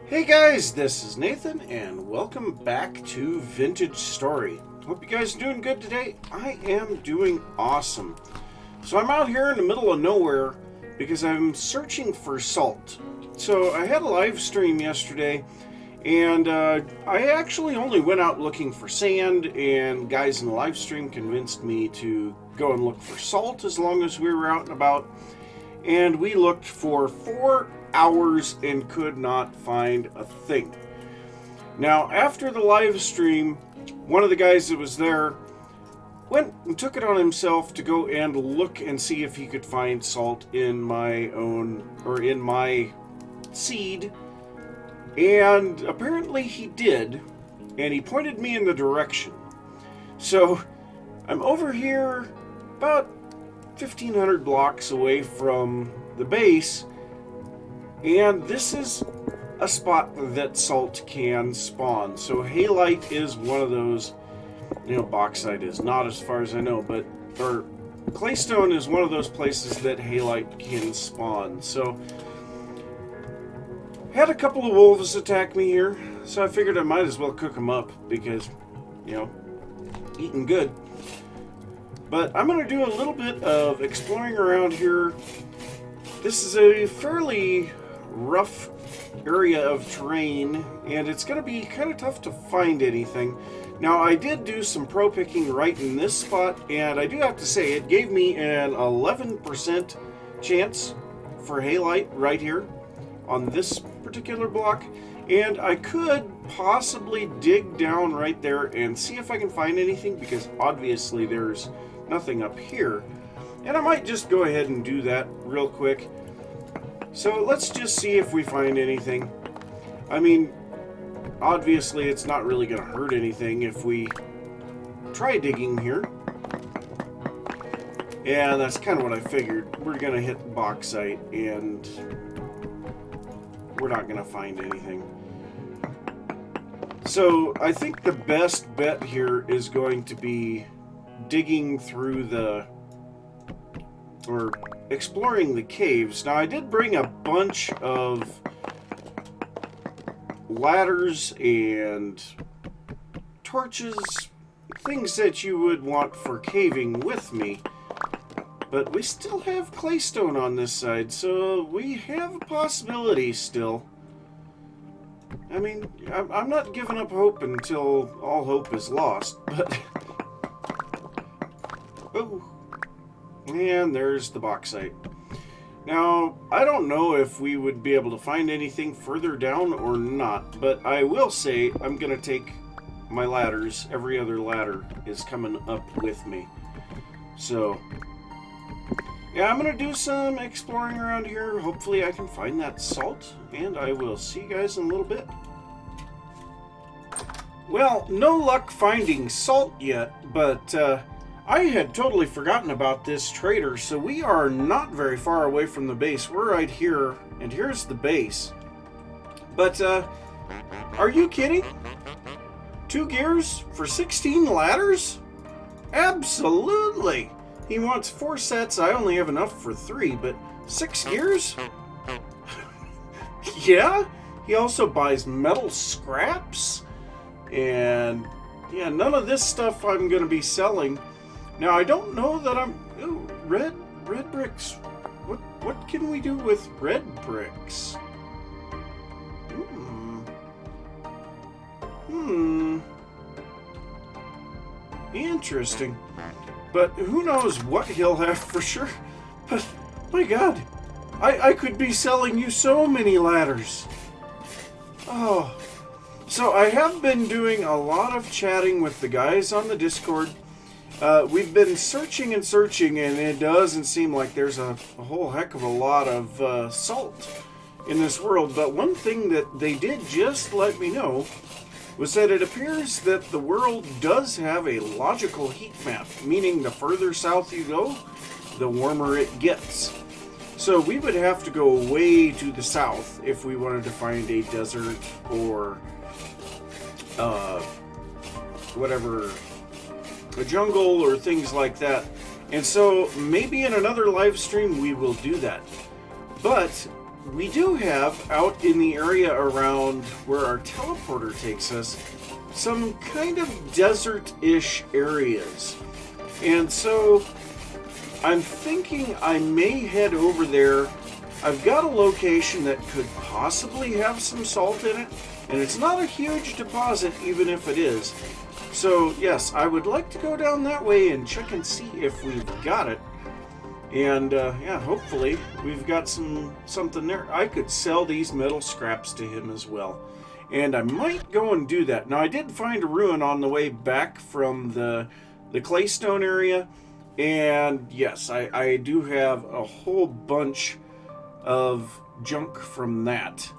Hey guys, this is Nathan, and welcome back to Vintage Story. Hope you guys are doing good today. I am doing awesome. So I'm out here in the middle of nowhere because I'm searching for salt. So I had a live stream yesterday, and I actually only went out looking for sand, and guys in the live stream convinced me to go and look for salt as long as we were out and about. And we looked for 4 hours and could not find a thing. Now, after the live stream, one of the guys that was there went and took it on himself to go and look and see if he could find salt in my seed. And apparently he did, and he pointed me in the direction. So I'm over here about 1,500 blocks away from the base, and this is a spot that salt can spawn. So halite is one of those, bauxite is not as far as I know, or claystone is one of those places that halite can spawn. So had a couple of wolves attack me here, so I figured I might as well cook them up because, eating good. But I'm going to do a little bit of exploring around here. This is a fairly rough area of terrain, and it's going to be kind of tough to find anything. Now, I did do some pro picking right in this spot, and I do have to say it gave me an 11% chance for halite right here on this particular block. And I could possibly dig down right there and see if I can find anything, because obviously there's nothing up here. And I might just go ahead and do that real quick. So let's just see if we find anything. I mean, obviously it's not really going to hurt anything if we try digging here. Yeah, that's kind of what I figured. We're going to hit bauxite and we're not going to find anything. So I think the best bet here is going to be digging through or exploring the caves. Now, I did bring a bunch of ladders and torches, things that you would want for caving with me, but we still have claystone on this side, so we have a possibility still. I mean, I'm not giving up hope until all hope is lost, but oh, and there's the bauxite. Now, I don't know if we would be able to find anything further down or not, but I will say I'm going to take my ladders. Every other ladder is coming up with me. So, yeah, I'm going to do some exploring around here. Hopefully I can find that salt, and I will see you guys in a little bit. Well, no luck finding salt yet, but I had totally forgotten about this trader, so we are not very far away from the base. We're right here, and here's the base. But, are you kidding? 2 gears for 16 ladders? Absolutely! He wants 4 sets. I only have enough for 3, but 6 gears? Yeah? He also buys metal scraps, and yeah, none of this stuff I'm going to be selling. Now, I don't know that I'm... Ooh, red bricks. What can we do with red bricks? Interesting. But who knows what he'll have for sure. But, my God, I could be selling you so many ladders. Oh. So I have been doing a lot of chatting with the guys on the Discord. We've been searching and searching, and it doesn't seem like there's a whole heck of a lot of salt in this world. But one thing that they did just let me know was that it appears that the world does have a logical heat map, meaning the further south you go, the warmer it gets. So we would have to go way to the south if we wanted to find a desert or whatever, a jungle or things like that. And so maybe in another live stream we will do that. But we do have out in the area around where our teleporter takes us some kind of desert-ish areas. And so I'm thinking I may head over there. I've got a location that could possibly have some salt in it, and it's not a huge deposit even if it is. So yes, I would like to go down that way and check and see if we've got it. And yeah, hopefully we've got something there. I could sell these metal scraps to him as well. And I might go and do that. Now I did find a ruin on the way back from the claystone area. And yes, I do have a whole bunch of junk from that.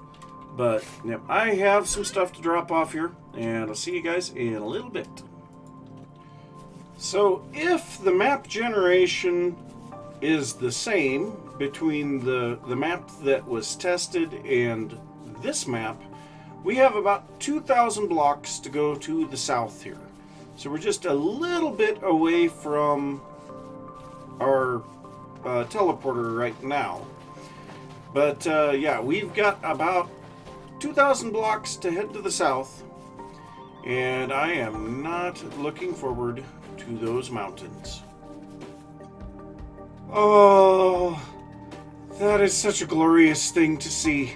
But yep, I have some stuff to drop off here. And I'll see you guys in a little bit. So if the map generation is the same between the map that was tested and this map, we have about 2,000 blocks to go to the south here. So we're just a little bit away from our teleporter right now. But yeah, we've got about 2,000 blocks to head to the south, and I am not looking forward to those mountains. Oh, that is such a glorious thing to see.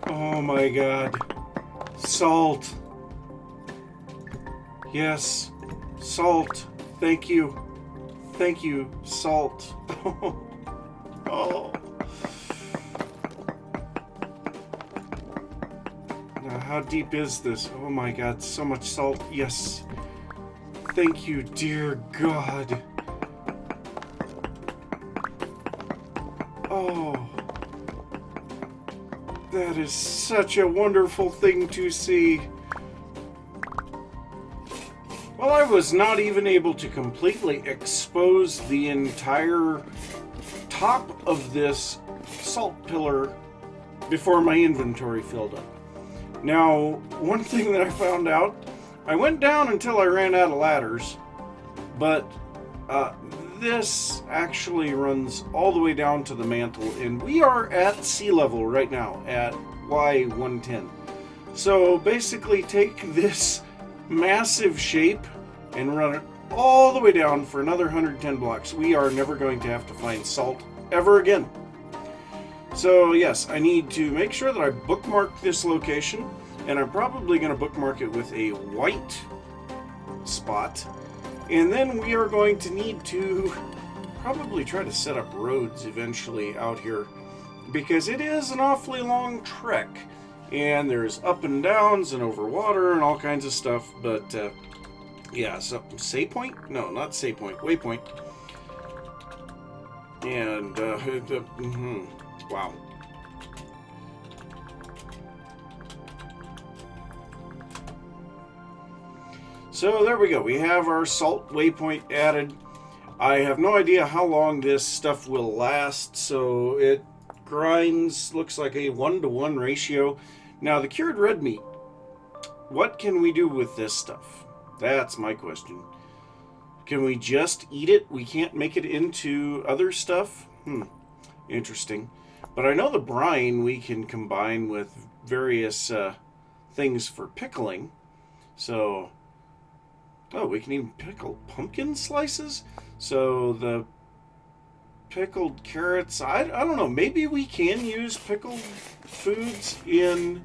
Oh my God. Salt. Yes, salt. Thank you. Thank you, salt. Oh. Now, how deep is this? Oh my God, so much salt. Yes. Thank you, dear God. Oh. That is such a wonderful thing to see. Well, I was not even able to completely expose the entire top of this salt pillar before my inventory filled up. Now, one thing that I found out, I went down until I ran out of ladders, but this actually runs all the way down to the mantle, and we are at sea level right now at Y110. So basically take this massive shape and run it all the way down for another 110 blocks. We are never going to have to find salt ever again. So yes, I need to make sure that I bookmark this location, and I'm probably going to bookmark it with a white spot. And then we are going to need to probably try to set up roads eventually out here, because it is an awfully long trek, and there's up and downs and over water and all kinds of stuff. But yeah, so Saypoint? No, not Saypoint. Waypoint. And wow. So there we go. We have our salt waypoint added. I have no idea how long this stuff will last, so it grinds, looks like a 1-to-1 ratio. Now, the cured red meat, what can we do with this stuff? That's my question. Can we just eat it? We can't make it into other stuff? Interesting. But I know the brine we can combine with various things for pickling. So, oh, we can even pickle pumpkin slices? So the pickled carrots, I don't know, maybe we can use pickled foods in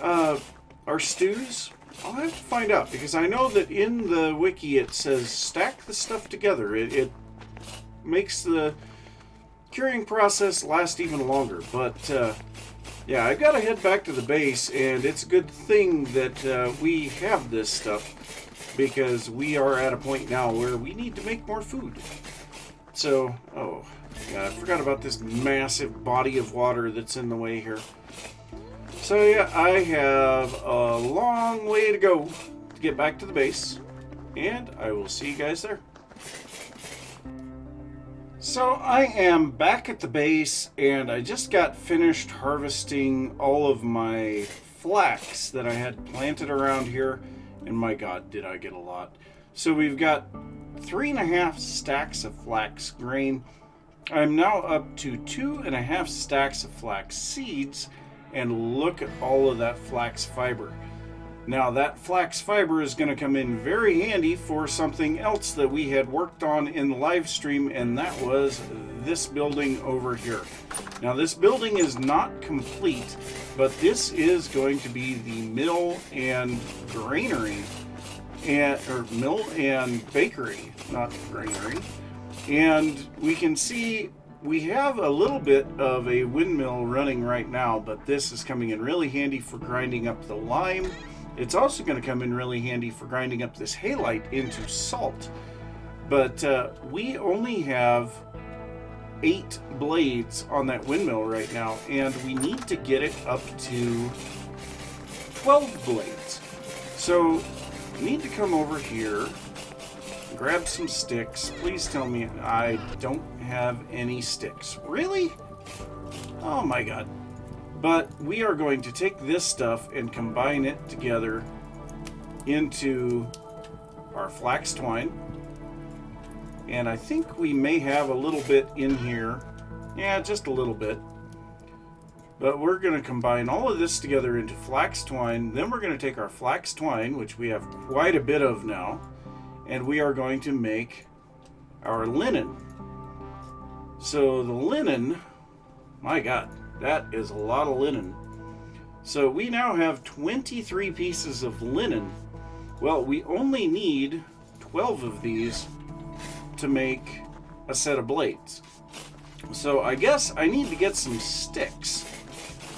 our stews? I'll have to find out, because I know that in the wiki it says stack the stuff together. It makes the curing process last even longer. But yeah, I gotta head back to the base, and it's a good thing that we have this stuff, because we are at a point now where we need to make more food. So, oh, yeah, I forgot about this massive body of water that's in the way here. So yeah, I have a long way to go to get back to the base, and I will see you guys there. So I am back at the base, and I just got finished harvesting all of my flax that I had planted around here, and my God, did I get a lot. So we've got 3.5 stacks of flax grain. I'm now up to 2.5 stacks of flax seeds, and look at all of that flax fiber. Now that flax fiber is going to come in very handy for something else that we had worked on in the live stream, and that was this building over here. Now this building is not complete, but this is going to be the mill and granary, or mill and bakery, not granary. And we can see we have a little bit of a windmill running right now, but this is coming in really handy for grinding up the lime. It's also going to come in really handy for grinding up this halite into salt. But we only have 8 blades on that windmill right now, and we need to get it up to 12 blades. So we need to come over here, grab some sticks. Please tell me I don't have any sticks. Really? Oh my god. But we are going to take this stuff and combine it together into our flax twine. And I think we may have a little bit in here. Yeah, just a little bit. But we're going to combine all of this together into flax twine. Then we're going to take our flax twine, which we have quite a bit of now, and we are going to make our linen. So the linen, my god, that is a lot of linen. So we now have 23 pieces of linen. Well, we only need 12 of these to make a set of blades. So I guess I need to get some sticks,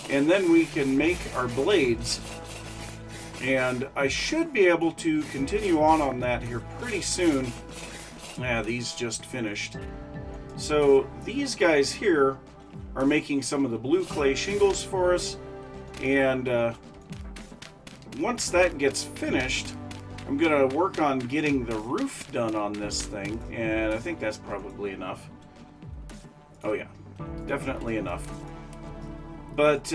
and then we can make our blades. And I should be able to continue on that here pretty soon. Yeah, these just finished. So these guys here are making some of the blue clay shingles for us, and once that gets finished, I'm gonna work on getting the roof done on this thing, and I think that's probably enough. Oh yeah, definitely enough. But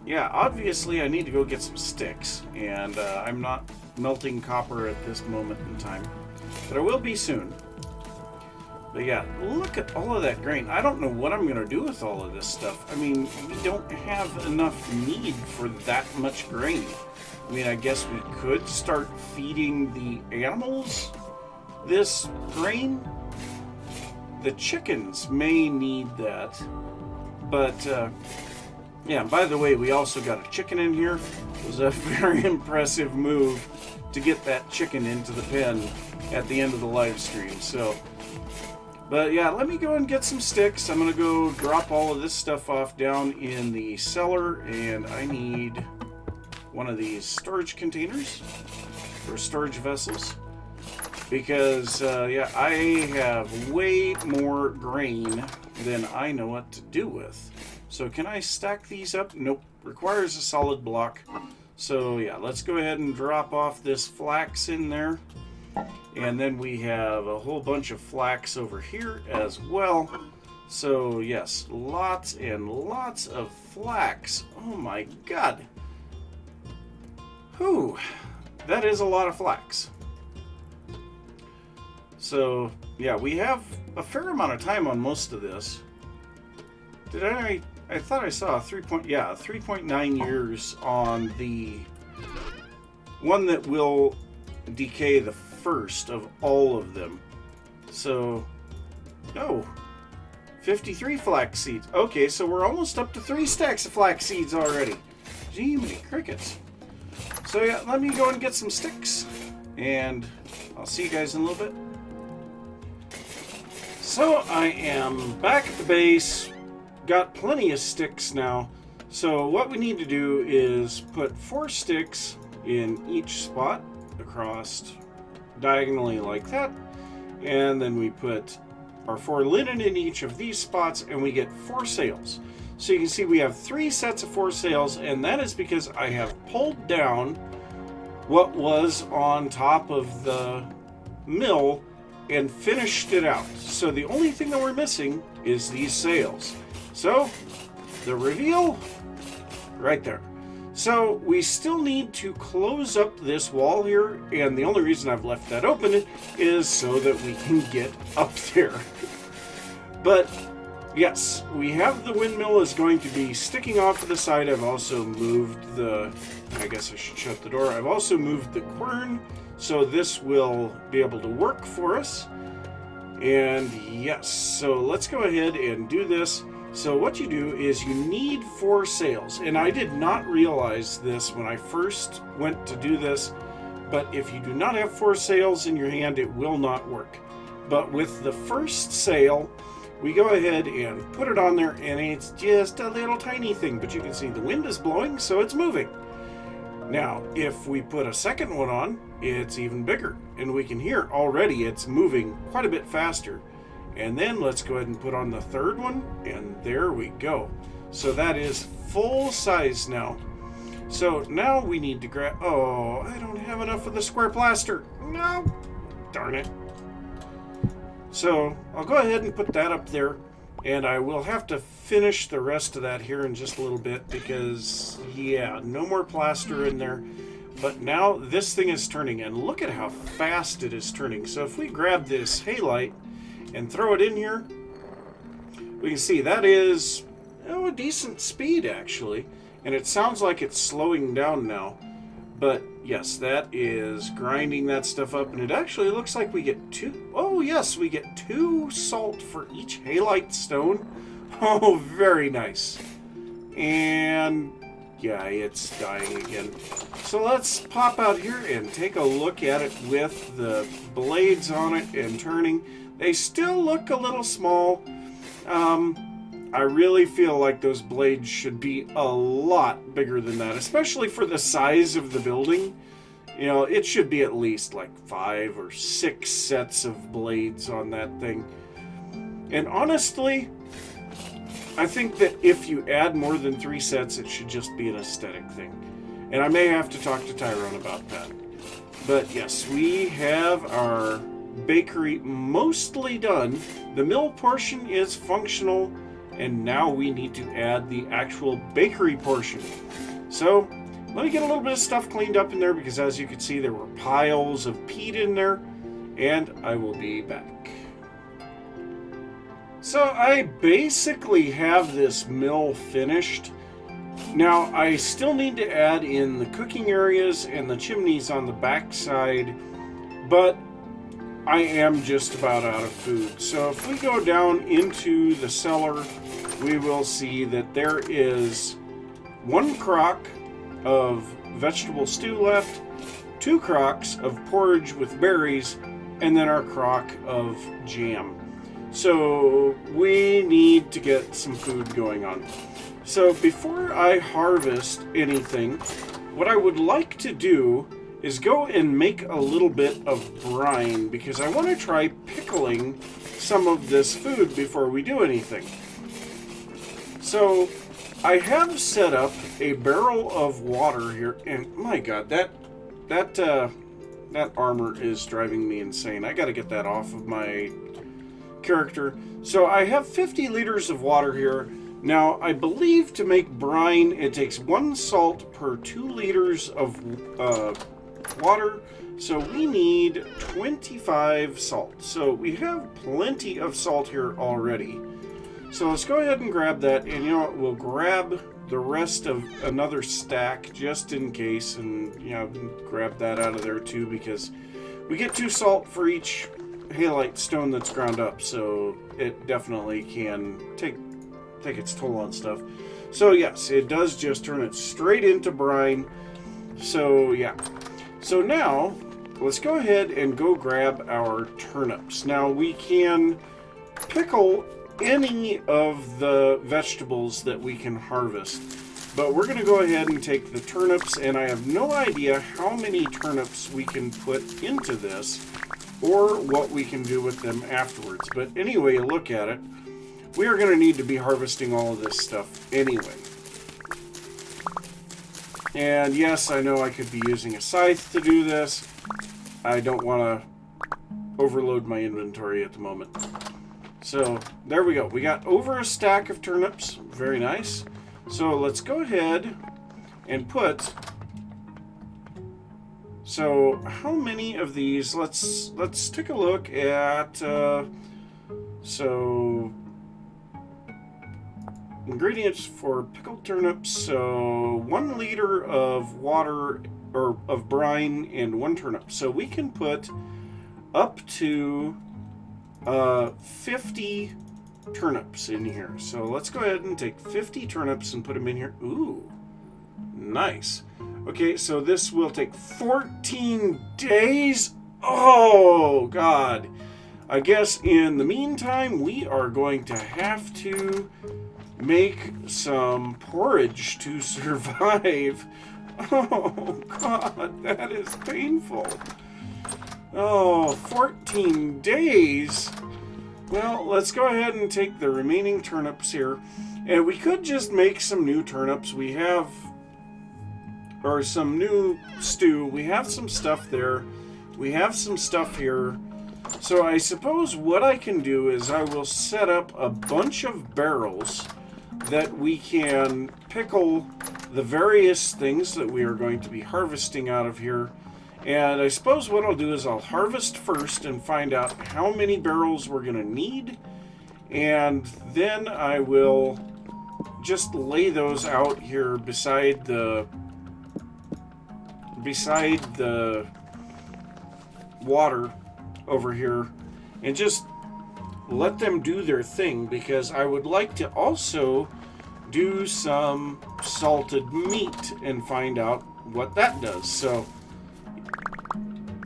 yeah, obviously I need to go get some sticks, and I'm not melting copper at this moment in time, but I will be soon. But yeah, look at all of that grain. I don't know what I'm going to do with all of this stuff. I mean, we don't have enough need for that much grain. I mean, I guess we could start feeding the animals this grain. The chickens may need that. But, yeah, by the way, we also got a chicken in here. It was a very impressive move to get that chicken into the pen at the end of the live stream. So, but yeah, let me go and get some sticks. I'm going to go drop all of this stuff off down in the cellar, and I need one of these storage containers or storage vessels, because yeah, I have way more grain than I know what to do with. So can I stack these up? Nope, requires a solid block. So yeah, let's go ahead and drop off this flax in there. And then we have a whole bunch of flax over here as well. So yes, lots and lots of flax. Oh my god. Whew, that is a lot of flax. So yeah, we have a fair amount of time on most of this. Did I thought I saw 3.9 years on the one that will decay the first of all of them. So, no, 53 flax seeds. Okay, so we're almost up to 3 stacks of flax seeds already. Gee, many crickets. So yeah, let me go and get some sticks, and I'll see you guys in a little bit. So I am back at the base, got plenty of sticks now. So what we need to do is put 4 sticks in each spot across diagonally like that, and then we put our 4 linen in each of these spots, and we get 4 sails. So you can see we have 3 sets of 4 sails, and that is because I have pulled down what was on top of the mill and finished it out. So the only thing that we're missing is these sails. So the reveal right there. So we still need to close up this wall here, and the only reason I've left that open is so that we can get up there. But yes, we have the windmill is going to be sticking off to the side. I've also moved the, I guess I should shut the door. I've also moved the quern, so this will be able to work for us. And yes, so let's go ahead and do this. So what you do is you need 4 sails, and I did not realize this when I first went to do this, but if you do not have 4 sails in your hand, it will not work. But with the first sail, we go ahead and put it on there, and it's just a little tiny thing, but you can see the wind is blowing, so it's moving. Now, if we put a second one on, it's even bigger, and we can hear already it's moving quite a bit faster. And then let's go ahead and put on the third one, and there we go. So that is full size now. So now we need to grab, oh, I don't have enough of the square plaster. No, darn it. So I'll go ahead and put that up there, and I will have to finish the rest of that here in just a little bit because, yeah, no more plaster in there. But now this thing is turning, and look at how fast it is turning. So if we grab this halite and throw it in here, we can see that is a decent speed actually, and it sounds like it's slowing down now. But yes, that is grinding that stuff up, and it actually looks like we get 2. Oh yes, we get 2 salt for each halite stone. Oh, very nice. And yeah, it's dying again. So let's pop out here and take a look at it with the blades on it and turning. They still look a little small. I really feel like those blades should be a lot bigger than that, especially for the size of the building. You know, it should be at least like 5 or 6 sets of blades on that thing. And honestly, I think that if you add more than 3 sets, it should just be an aesthetic thing. And I may have to talk to Tyrone about that. But yes, we have our bakery mostly done. The mill portion is functional, and now we need to add the actual bakery portion. So let me get a little bit of stuff cleaned up in there, because as you can see there were piles of peat in there, and I will be back. So I basically have this mill finished. Now I still need to add in the cooking areas and the chimneys on the back side, but I am just about out of food. So if we go down into the cellar, we will see that there is 1 crock of vegetable stew left, 2 crocks of porridge with berries, and then our crock of jam. So we need to get some food going on. So before I harvest anything, what I would like to do is go and make a little bit of brine, because I want to try pickling some of this food before we do anything. So I have set up a barrel of water here, and my god, that armor is driving me insane. I got to get that off of my character. So I have 50 liters of water here. Now I believe to make brine it takes 1 salt per 2 liters of water, so we need 25 salt. So we have plenty of salt here already. So let's go ahead and grab that, and you know what, we'll grab the rest of another stack just in case, and you know, grab that out of there too, because we get 2 salt for each halite stone that's ground up, so it definitely can take its toll on stuff. So yes, it does just turn it straight into brine. So yeah. So now, let's go ahead and go grab our turnips. Now we can pickle any of the vegetables that we can harvest, but we're going to go ahead and take the turnips, and I have no idea how many turnips we can put into this or what we can do with them afterwards. But anyway, look at it. We are going to need to be harvesting all of this stuff anyway. And yes, I know I could be using a scythe to do this. I don't want to overload my inventory at the moment. So there we go. We got over a stack of turnips. Very nice. So let's go ahead and put... So, how many of these? Let's take a look at... so... Ingredients for pickled turnips. So, 1 liter of water, or of brine, and 1 turnip. So, we can put up to 50 turnips in here. So let's go ahead and take 50 turnips and put them in here. Ooh, nice. Okay, so this will take 14 days. Oh, God. I guess in the meantime, we are going to have to make some porridge to survive. Oh, God, that is painful. Oh, 14 days. Well, let's go ahead and take the remaining turnips here. And we could just make some new turnips. We have, or some new stew. We have some stuff there. We have some stuff here. So I suppose what I can do is I will set up a bunch of barrels that we can pickle the various things that we are going to be harvesting out of here. And I suppose what I'll do is I'll harvest first and find out how many barrels we're going to need. And then I will just lay those out here beside the water over here. And just let them do their thing, because I would like to also do some salted meat and find out what that does. So...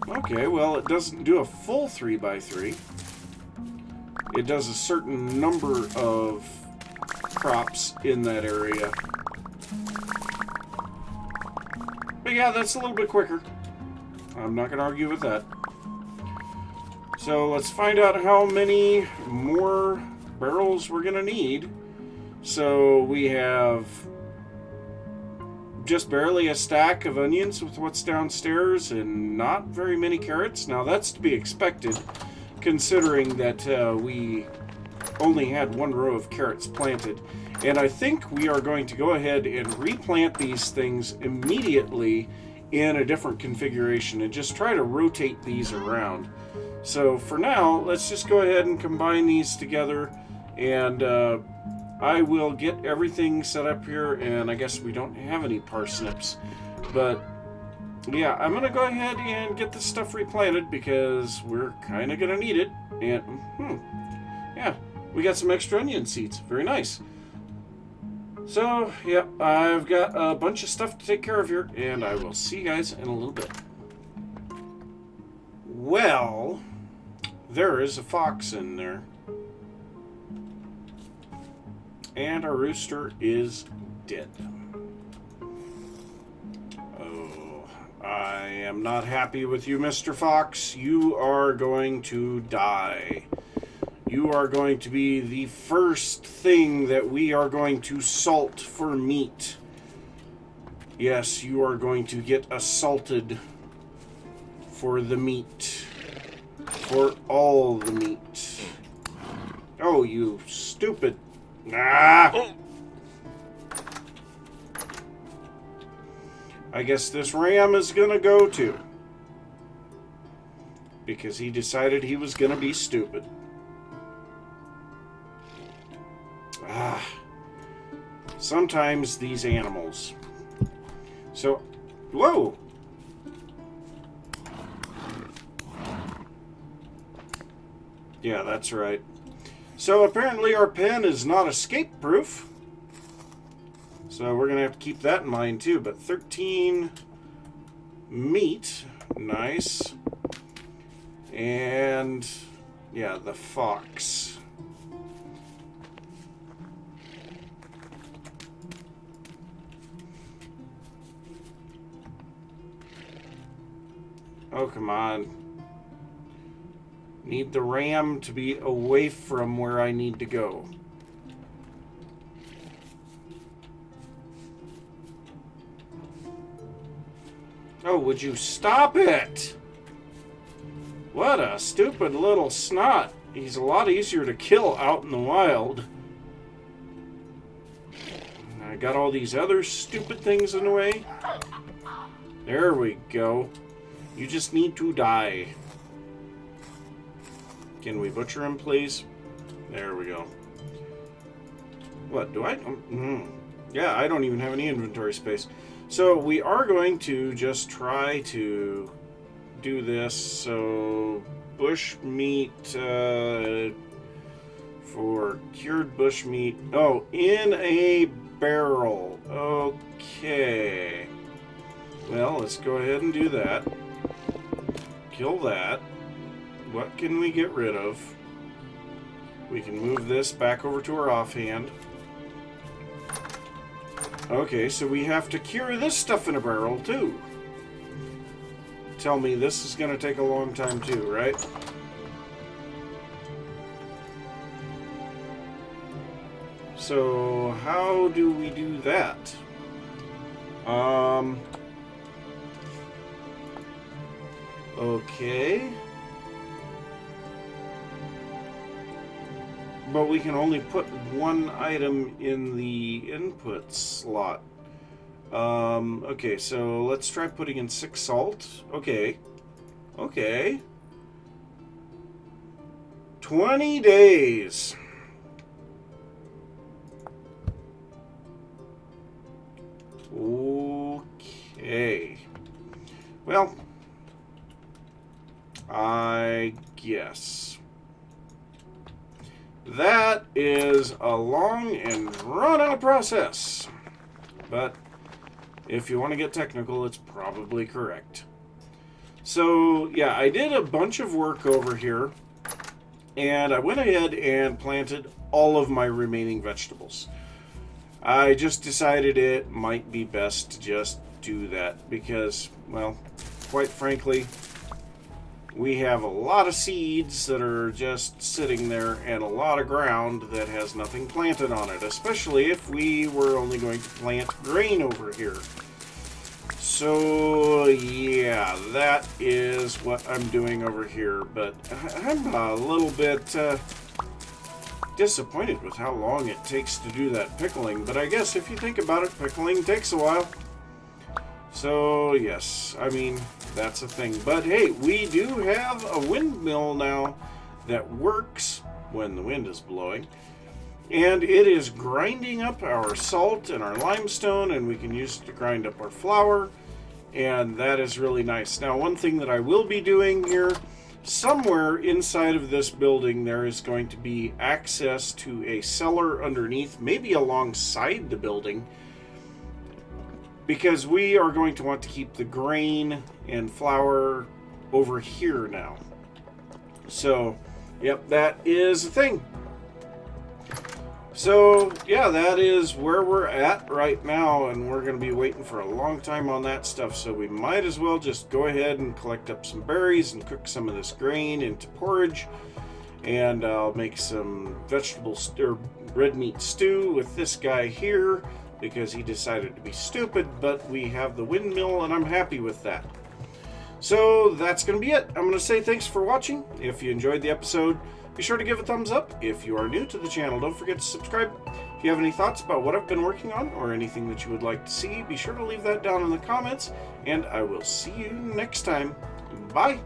okay, well, it doesn't do a full 3x3. It does a certain number of crops in that area. But yeah, that's a little bit quicker. I'm not going to argue with that. So let's find out how many more barrels we're going to need. So we have just barely a stack of onions with what's downstairs and not very many carrots. Now that's to be expected, considering that we only had 1 row of carrots planted. And I think we are going to go ahead and replant these things immediately in a different configuration and just try to rotate these around. So for now, let's just go ahead and combine these together, and I will get everything set up here. And I guess we don't have any parsnips, but yeah, I'm gonna go ahead and get this stuff replanted because we're kind of gonna need it. And yeah, we got some extra onion seeds. Very nice. So yeah, I've got a bunch of stuff to take care of here, and I will see you guys in a little bit. Well, there is a fox in there. And our rooster is dead. Oh, I am not happy with you, Mr. Fox. You are going to die. You are going to be the first thing that we are going to salt for meat. Yes, you are going to get assaulted for the meat. For all the meat. Oh, you stupid... Ah! I guess this ram is gonna go too. Because he decided he was gonna be stupid. Ah. Sometimes these animals. So, whoa! Yeah, that's right. So apparently our pen is not escape-proof. So we're going to have to keep that in mind too. But 13 meat. Nice. And yeah, the fox. Oh, come on. Need the ram to be away from where I need to go. Oh, would you stop it? What a stupid little snot. He's a lot easier to kill out in the wild. I got all these other stupid things in the way. There we go. You just need to die. Can we butcher him, please? There we go. What, do I? Yeah, I don't even have any inventory space. So we are going to just try to do this. So bush meat for cured bush meat. Oh, in a barrel. Okay. Well, let's go ahead and do that. Kill that. What can we get rid of? We can move this back over to our offhand. Okay, so we have to cure this stuff in a barrel, too. Tell me this is going to take a long time, too, right? So, how do we do that? Okay. But we can only put one item in the input slot. Okay, so let's try putting in 6 salt. Okay. Okay. 20 days. Okay. Well, I guess. That is a long and drawn-out process. But if you want to get technical, it's probably correct. So, yeah, I did a bunch of work over here. And I went ahead and planted all of my remaining vegetables. I just decided it might be best to just do that because, well, quite frankly, we have a lot of seeds that are just sitting there and a lot of ground that has nothing planted on it, especially if we were only going to plant grain over here. So, yeah, that is what I'm doing over here, but I'm a little bit disappointed with how long it takes to do that pickling, but I guess if you think about it, pickling takes a while. So, yes, I mean, that's a thing. But, hey, we do have a windmill now that works when the wind is blowing. And it is grinding up our salt and our limestone, and we can use it to grind up our flour. And that is really nice. Now, one thing that I will be doing here, somewhere inside of this building, there is going to be access to a cellar underneath, maybe alongside the building, because we are going to want to keep the grain and flour over here now. So, yep, that is a thing. So, yeah, that is where we're at right now, and we're going to be waiting for a long time on that stuff, so we might as well just go ahead and collect up some berries and cook some of this grain into porridge, and I'll make some or red meat stew with this guy here, because he decided to be stupid, but we have the windmill, and I'm happy with that. So, that's going to be it. I'm going to say thanks for watching. If you enjoyed the episode, be sure to give a thumbs up. If you are new to the channel, don't forget to subscribe. If you have any thoughts about what I've been working on or anything that you would like to see, be sure to leave that down in the comments, and I will see you next time. Bye!